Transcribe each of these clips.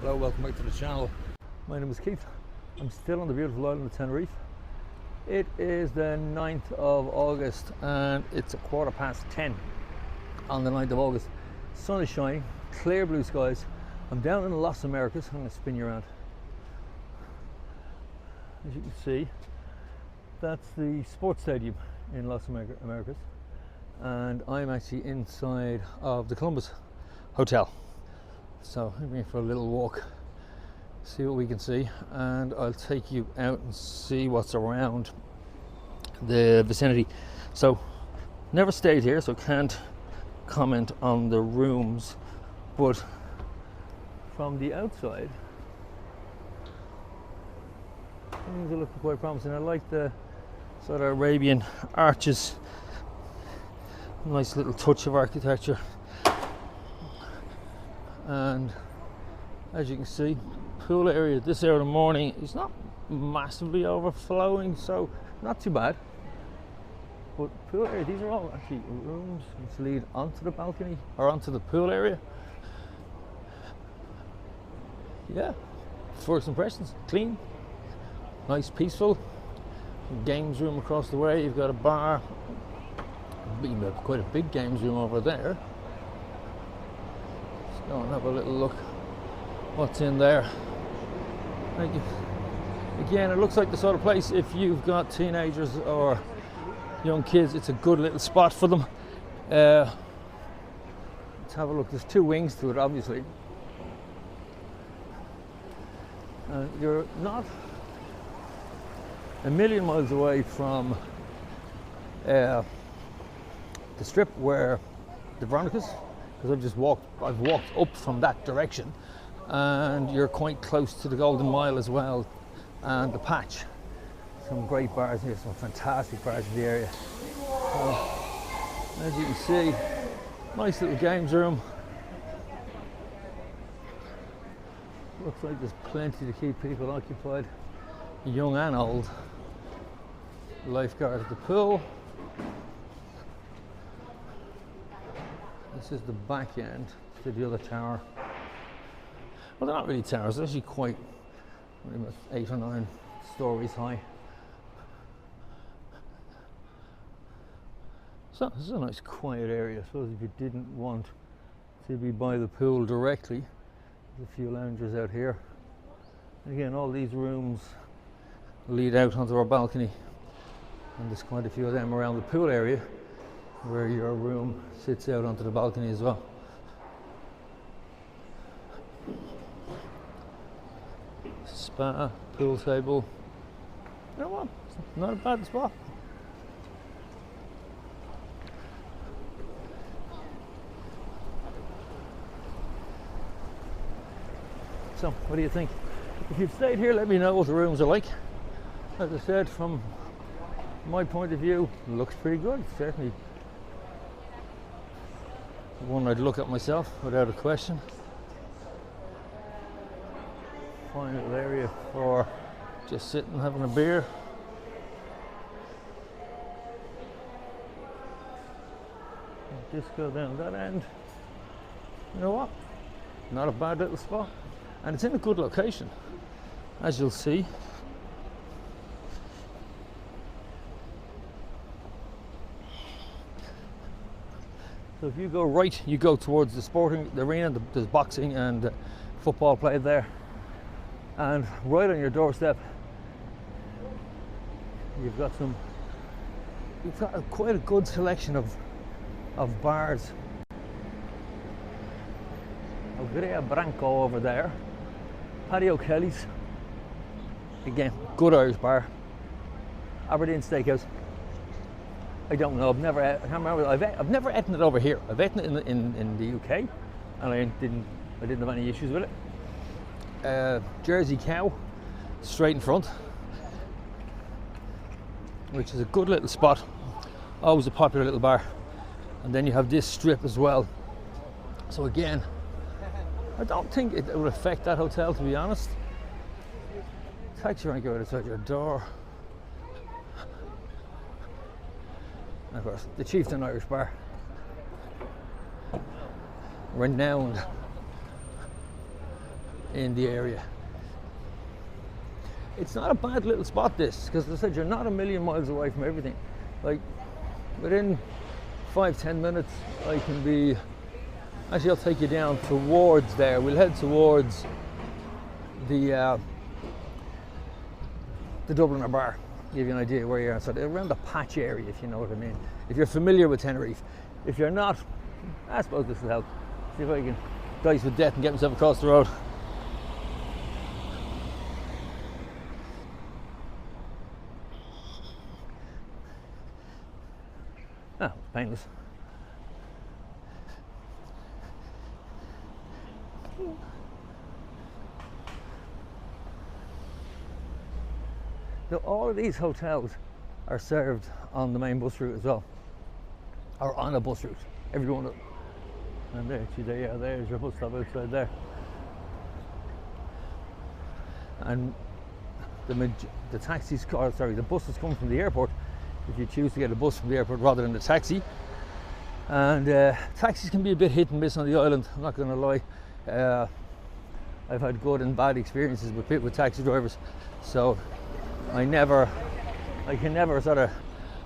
Hello, welcome back to the channel. My name is Keith. I'm still on the beautiful island of Tenerife. It is the 9th of August and it's 10:15 on the 9th of August. Sun is shining, clear blue skies. I'm down in Las Americas. I'm going to spin you around. As you can see, that's the sports stadium in Las Americas, and I'm actually inside of the Columbus Hotel. So I'm going for a little walk, see what we can see, and I'll take you out and see what's around the vicinity. So never stayed here, so can't comment on the rooms, but from the outside things are looking quite promising. I like the sort of Arabian arches, nice little touch of architecture, and as you can see, pool area this hour of the morning is not massively overflowing, so not too bad. But pool area, these are all actually rooms which lead onto the balcony or onto the pool area. Yeah, first impressions, clean, nice, peaceful. Games room across the way, you've got a bar, you've got quite a big games room over there. Let's go and have a little look what's in there. Again, it looks like the sort of place, if you've got teenagers or young kids, it's a good little spot for them. Let's have a look. There's two wings to it, obviously. You're not a million miles away from the strip where the Veronicas, because I've walked up from that direction, and you're quite close to the Golden Mile as well, and the Patch. Some great bars here, some fantastic bars in the area. So, as you can see, nice little games room. Looks like there's plenty to keep people occupied, young and old. Lifeguard at the pool. This is the back end to the other tower. Well, they're not really towers, they're actually quite, about 8 or 9 stories high. So this is a nice quiet area. I suppose if you didn't want to be by the pool directly, there's a few loungers out here. Again, all these rooms lead out onto our balcony, and there's quite a few of them around the pool area where your room sits out onto the balcony as well. Spa, pool table. You know what? It's not a bad spot. So, what do you think? If you've stayed here, let me know what the rooms are like. As I said, from my point of view, it looks pretty good. Certainly one I'd look at myself without a question. Fine little area for just sitting and having a beer. Disco down that end. You know what? Not a bad little spot. And it's in a good location, as you'll see. So if you go right, you go towards the sporting arena. There's boxing and football played there. And right on your doorstep, you've got quite a good selection of bars. Ogrea Branco over there. Patio Kelly's. Again, good Irish bar. Aberdeen Steakhouse. I don't know. I can't remember. I've never eaten it over here. I've eaten it in the UK, and I didn't have any issues with it. Jersey Cow, straight in front, which is a good little spot. Always a popular little bar. And then you have this strip as well. So again, I don't think it would affect that hotel, to be honest. Taxi rank right outside your door. And of course, the Chieftain Irish Bar. Renowned in the area. It's not a bad little spot, this, because as I said, you're not a million miles away from everything. Like, within 5-10 minutes I can be, actually I'll take you down towards there. We'll head towards the Dubliner Bar, give you an idea where you are. So around the patch area, if you know what I mean. If you're familiar with Tenerife. If you're not, I suppose this will help. See if I can dice with death and get myself across the road. Ah, painless. Now, all of these hotels are served on the main bus route as well, or on a bus route, every one of them. And there's your bus stop outside there. And the taxis, the buses come from the airport, if you choose to get a bus from the airport rather than a taxi. And taxis can be a bit hit and miss on the island, I'm not going to lie. I've had good and bad experiences with taxi drivers, so I can never sort of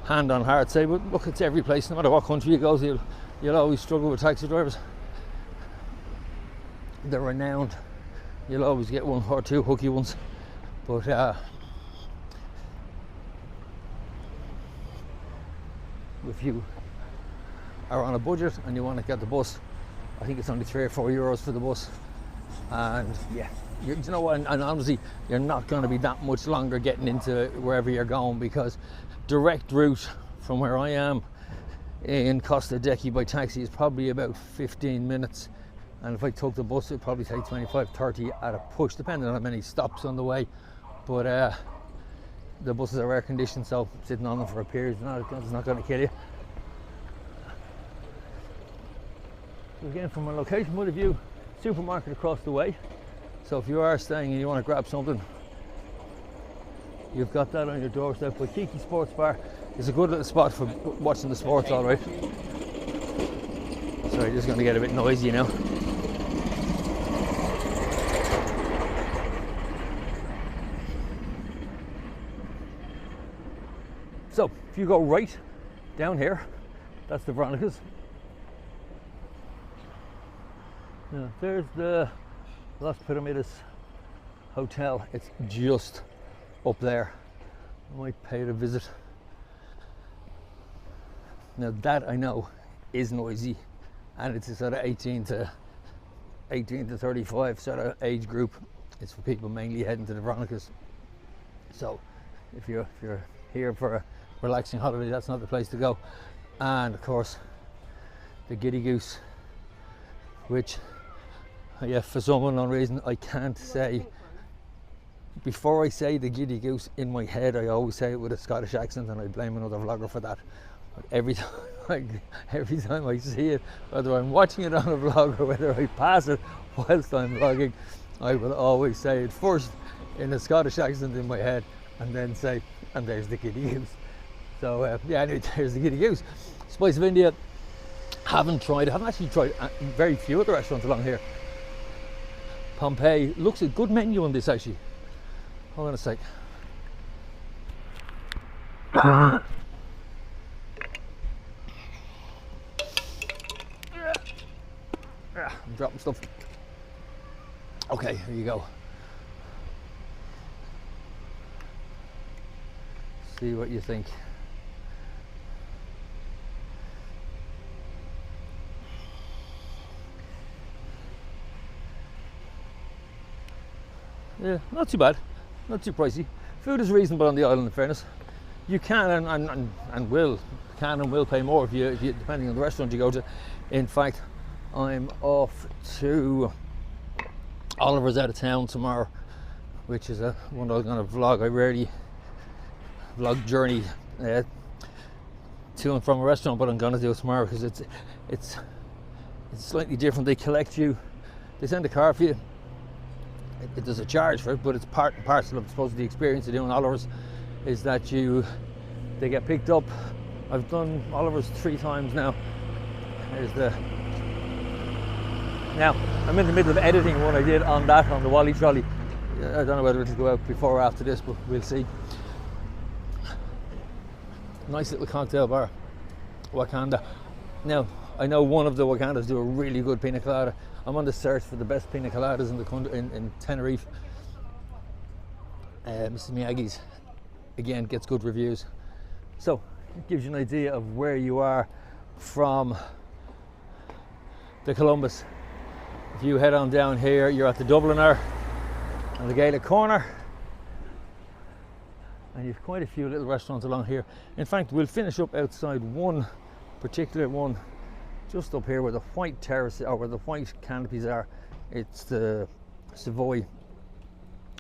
hand on heart say, but look, it's every place, no matter what country you go to, you'll always struggle with taxi drivers. They're renowned. You'll always get one or two hooky ones, but if you are on a budget and you want to get the bus, I think it's only 3 or 4 euros for the bus. And yeah, you know what, and honestly, you're not going to be that much longer getting into wherever you're going, because direct route from where I am in Costa Decky by taxi is probably about 15 minutes, and if I took the bus it'd probably take 25-30 at a push, depending on how many stops on the way. But the buses are air conditioned, so sitting on them for a period is not going to kill you. So again, from a location point of view, supermarket across the way, so if you are staying and you want to grab something, you've got that on your doorstep. But Kiki Sports Bar is a good little spot for watching the sports, all right. Sorry, just going to get a bit noisy now. So if you go right down here, that's the Veronica's. Now, there's the Las Piramides Hotel. It's just up there. I might pay it a visit. Now that I know is noisy, and it's a sort of 18 to 35 sort of age group. It's for people mainly heading to the Veronica's. So if you're here for a relaxing holiday, that's not the place to go. And of course the Giddy Goose, which for some unknown reason I can't say. Before I say the Giddy Goose, in my head I always say it with a Scottish accent, and I blame another vlogger for that. But every time I see it, whether I'm watching it on a vlog or whether I pass it whilst I'm vlogging, I will always say it first in a Scottish accent in my head, and then say, and there's the Giddy Goose. So anyway, there's the Giddy Goose. Spice of India, haven't actually tried very few of the restaurants along here. Pompeii looks a good menu on this actually. Hold on a sec. I'm dropping stuff. Okay, here you go. See what you think. Yeah, not too bad, not too pricey. Food is reasonable on the island, in fairness. You can and will pay more if you depending on the restaurant you go to. In fact, I'm off to Oliver's out of town tomorrow, which is one I was going to vlog. I rarely vlog journey to and from a restaurant, but I'm going to do it tomorrow because it's slightly different. They collect you, they send a car for you. There's a charge for it, but it's part and parcel of, I suppose, the experience of doing Oliver's is that they get picked up. I've done Oliver's 3 times now. There's Now, I'm in the middle of editing one I did on the Wally Trolley. I don't know whether it'll go out before or after this, but we'll see. Nice little cocktail bar, Wakanda. Now, I know one of the Wakandas do a really good pina colada. I'm on the search for the best pina coladas in the country, in Tenerife. Mrs. Miyagi's, again, gets good reviews. So, it gives you an idea of where you are from the Columbus. If you head on down here, you're at the Dubliner and the Gaelic Corner. And you've quite a few little restaurants along here. In fact, we'll finish up outside one particular one just up here where the white terrace, or where the white canopies are. It's the Savoy.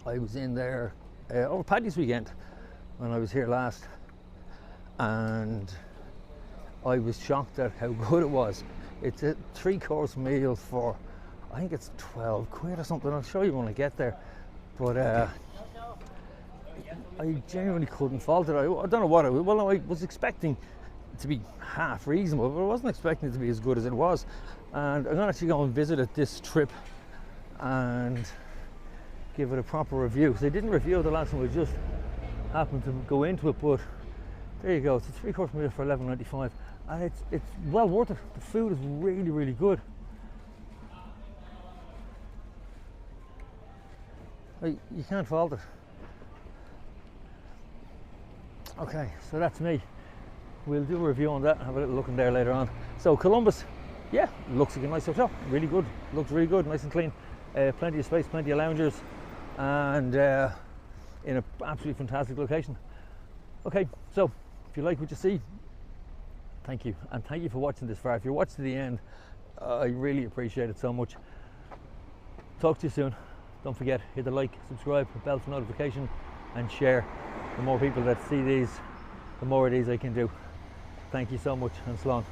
I was in there over Paddy's weekend when I was here last, and I was shocked at how good it was. It's a 3-course meal for, I think it's 12 quid or something. I'll show you when I get there. But I genuinely couldn't fault it. I don't know what it was. Well, I was expecting it to be half reasonable, but I wasn't expecting it to be as good as it was. And I'm going to actually go and visit it this trip and give it a proper review. So I didn't review the last one, I just happened to go into it. But there you go, it's a 3-course meal for $11.95, and it's well worth it. The food is really, really good. You can't fault it. Okay, so that's me. We'll do a review on that and have a little look in there later on. So Columbus, yeah, looks like a nice hotel. Really good, looks really good, nice and clean. Plenty of space, plenty of loungers, and in an absolutely fantastic location. Okay, so if you like what you see, thank you, and thank you for watching this far. If you're watching to the end, I really appreciate it so much. Talk to you soon. Don't forget, hit the like, subscribe, bell for notification, and share. The more people that see these, the more of these I can do. Thank you so much, and so long.